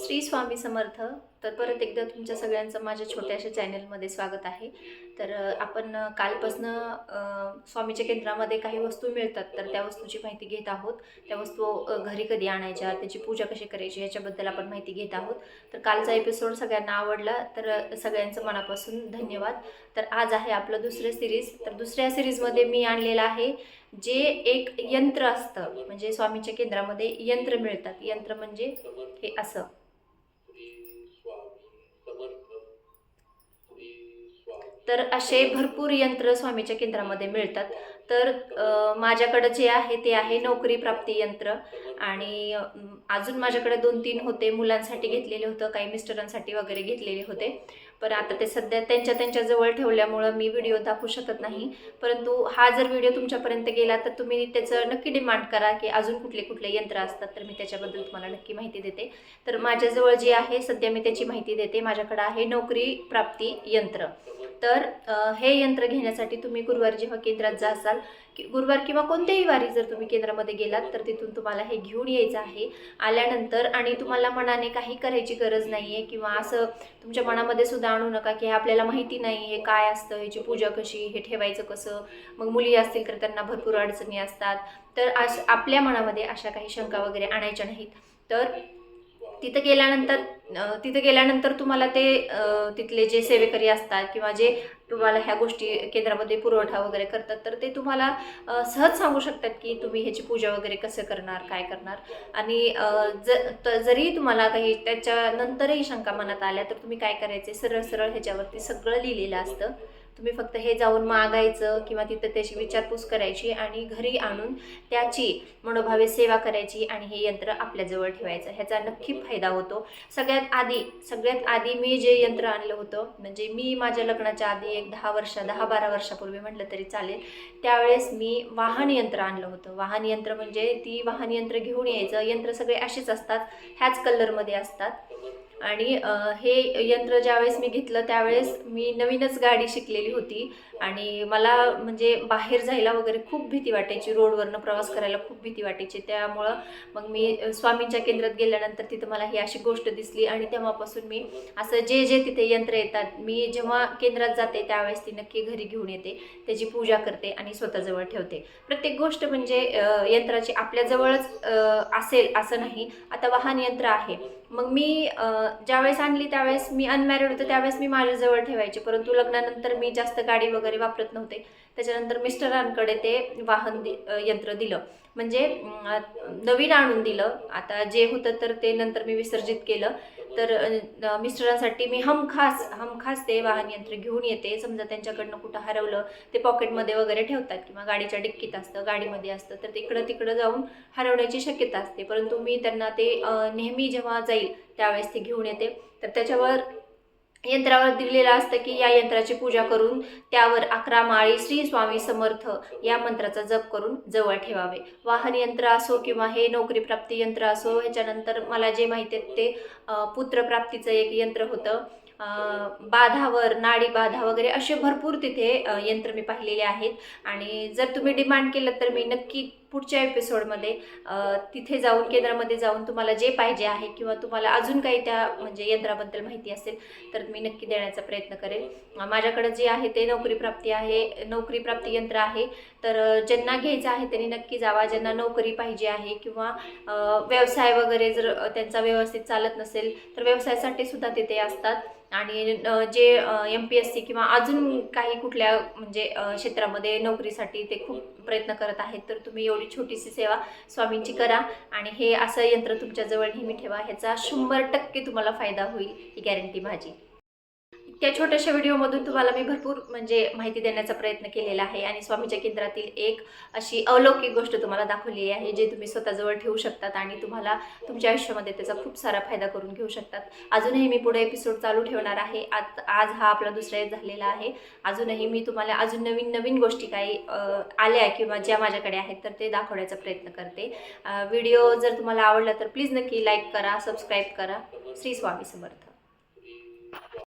श्री स्वामी समर्थ. तर परत एकदा तुमच्या सगळ्यांचं माझ्या छोट्याशा चॅनलमध्ये स्वागत आहे. तर आपण कालपासनं स्वामीच्या केंद्रामध्ये काही वस्तू मिळतात, तर त्या वस्तूची माहिती घेत आहोत. त्या वस्तू घरी कधी आणायच्या, त्याची पूजा कशी करायची याच्याबद्दल आपण माहिती घेत आहोत. तर कालचा एपिसोड सगळ्यांना आवडला, तर सगळ्यांचं मनापासून धन्यवाद. तर आज आहे आपलं दुसरं सिरीज. तर दुसऱ्या सिरीजमध्ये मी आणलेलं आहे जे एक यंत्र असतं, म्हणजे स्वामीच्या केंद्रामध्ये यंत्र मिळतात. यंत्र म्हणजे हे असं. तर असे भरपूर यंत्र स्वामीच्या केंद्रामध्ये मिळतात. तर माझ्याकडे जे आहे ते आहे नोकरी प्राप्ती यंत्र. आणि अजून माझ्याकडे 2-3 होते, मुलांसाठी घेतलेले होतं, काही मिस्टरांसाठी वगैरे घेतलेले होते. पण आता ते सध्या त्यांच्या जवळ ठेवल्यामुळं मी व्हिडिओ दाखवू शकत नाही. परंतु हा जर व्हिडिओ तुमच्यापर्यंत गेला तर तुम्ही त्याचं नक्की डिमांड करा की अजून कुठले कुठले यंत्र असतात, तर मी त्याच्याबद्दल तुम्हाला नक्की माहिती देते. तर माझ्याजवळ जे आहे सध्या मी त्याची माहिती देते. माझ्याकडे आहे नोकरी प्राप्ती यंत्र. तर हे यंत्र घेण्यासाठी तुम्ही गुरुवारी जेव्हा केंद्रात जासाल, गुरुवार किंवा कोणत्याही वारी जर तुम्ही केंद्रामध्ये गेलात तर तिथून तुम्हाला हे घेऊन यायचं आहे. आल्यानंतर आणि तुम्हाला मनाने काही करायची गरज नाही आहे, किंवा असं तुमच्या मनामध्ये सुद्धा आणू नका की आपल्याला माहिती नाही हे काय असतं, ह्याची पूजा कशी, हे ठेवायचं कसं. मग मुली असतील तर त्यांना भरपूर अडचणी असतात. तर आपल्या मनामध्ये अशा काही शंका वगैरे आणायच्या नाहीत. तर तिथं गेल्यानंतर तुम्हाला ते तिथले जे सेवेकरी असतात किंवा जे तुम्हाला ह्या गोष्टी केंद्रामध्ये पुरवठा वगैरे करतात, तर ते तुम्हाला सहज सांगू शकतात की तुम्ही ह्याची पूजा वगैरे कसं करणार, काय करणार. आणि जरी तुम्हाला काही त्याच्यानंतरही शंका मनात आल्या तर तुम्ही काय करायचे, सरळ सरळ ह्याच्यावरती सगळं लिहिलेलं असतं. तुम्ही फक्त हे जाऊन मागायचं किंवा तिथं त्याची विचारपूस करायची आणि घरी आणून त्याची मनोभावे सेवा करायची आणि हे यंत्र आपल्याजवळ ठेवायचं. ह्याचा नक्की फायदा होतो. सगळ्यात आधी मी जे यंत्र आणलं होतं, म्हणजे मी माझ्या लग्नाच्या आधी एक 10-12 वर्षापूर्वी म्हटलं तरी चालेल, त्यावेळेस मी वाहन यंत्र आणलं होतं. वाहन यंत्र म्हणजे ती वाहन यंत्र घेऊन यायचं. यंत्र सगळे असेच असतात, ह्याच कलरमध्ये असतात. आणि हे यंत्र ज्यावेळेस मी घेतलं त्यावेळेस मी नवीनच गाडी शिकलेली होती आणि मला म्हणजे बाहेर जायला वगैरे खूप भीती वाटायची, रोडवरनं प्रवास करायला खूप भीती वाटायची. त्यामुळं मग मी स्वामींच्या केंद्रात गेल्यानंतर तिथं मला ही अशी गोष्ट दिसली आणि तेव्हापासून मी असं जे तिथे यंत्र येतात, मी जेव्हा केंद्रात जाते त्यावेळेस ती नक्की घरी घेऊन येते, त्याची पूजा करते आणि स्वतःजवळ ठेवते. प्रत्येक गोष्ट म्हणजे यंत्राची आपल्याजवळच असेल असं नाही. आता वाहन यंत्र आहे, मग मी ज्यावेळेस आणली त्यावेळेस मी अनमॅरिड होते, त्यावेळेस मी माझ्याजवळ ठेवायचे. परंतु लग्नानंतर मी जास्त गाडी वगैरे वापरत नव्हते. त्याच्यानंतर मिस्टरांकडे ते वाहन यंत्र दिलं, म्हणजे नवीन आणून दिलं. आता जे होतं तर ते नंतर मी विसर्जित केलं. तर मिस्टरांसाठी मी हमखास ते वाहन यंत्र घेऊन येते. समजा त्यांच्याकडनं कुठं हरवलं, ते पॉकेटमध्ये वगैरे ठेवतात किंवा गाडीच्या डिक्कीत असतं, गाडीमध्ये असतं, तर इकडं तिकडं जाऊन हरवण्याची शक्यता असते. परंतु मी त्यांना ते नेहमी जेव्हा जाईल त्यावेळेस ते घेऊन येते. तर त्याच्यावर यंत्रावर दिलेलं असतं की या यंत्राची पूजा करून त्यावर 11 माळी श्री स्वामी समर्थ या मंत्राचा जप करून जवळ ठेवावे. वाहन यंत्र असो किंवा हे नोकरी प्राप्ती यंत्र असो. ह्याच्यानंतर मला जे माहिती आहे ते पुत्रप्राप्तीचं एक यंत्र होतं. बाधावर नाडी बाधा वगैरे असे भरपूर तिथे यंत्र मी पाहिलेले आहेत. आणि जर तुम्ही डिमांड केलं तर मी नक्की पुढच्या एपिसोडमध्ये तिथे जाऊन केंद्रामध्ये जाऊन तुम्हाला जे पाहिजे आहे किंवा तुम्हाला अजून काही त्या म्हणजे यंत्राबद्दल माहिती असेल तर मी नक्की देण्याचा प्रयत्न करेन. माझ्याकडे जे आहे ते नोकरी प्राप्ती यंत्र आहे. तर ज्यांना घ्यायचं आहे त्यांनी नक्की जावा. ज्यांना नोकरी पाहिजे आहे किंवा व्यवसाय वगैरे जर त्यांचा व्यवस्थित चालत नसेल तर व्यवसायासाठी सुद्धा तिथे असतात. आणि जे MPSC किंवा अजून काही कुठल्या म्हणजे क्षेत्रामध्ये नोकरीसाठी ते खूप प्रयत्न करत आहेत, तर तुम्ही एवढी छोटीशी सेवा स्वामींची करा आणि हे असं यंत्र तुमच्याजवळ नेहमी ठेवा. ह्याचा 100% तुम्हाला फायदा होईल, ही गॅरंटी माझी. त्या छोट्याशा व्हिडिओमधून तुम्हाला मी भरपूर म्हणजे माहिती देण्याचा प्रयत्न केलेला आहे आणि स्वामीच्या केंद्रातील एक अशी अलौकिक गोष्ट तुम्हाला दाखवली आहे, जे तुम्ही स्वतःजवळ ठेवू शकतात आणि तुम्हाला तुमच्या आयुष्यामध्ये त्याचा खूप सारा फायदा करून घेऊ शकतात. अजूनही मी पुढे एपिसोड चालू ठेवणार आहे. आज हा आपला दुसरा झालेला आहे. अजूनही मी तुम्हाला अजून नवीन गोष्टी काही आल्या किंवा ज्या माझ्याकडे आहेत तर ते दाखवण्याचा प्रयत्न करते. व्हिडिओ जर तुम्हाला आवडला तर प्लीज नक्की लाईक करा, सबस्क्राईब करा. श्री स्वामी समर्थ.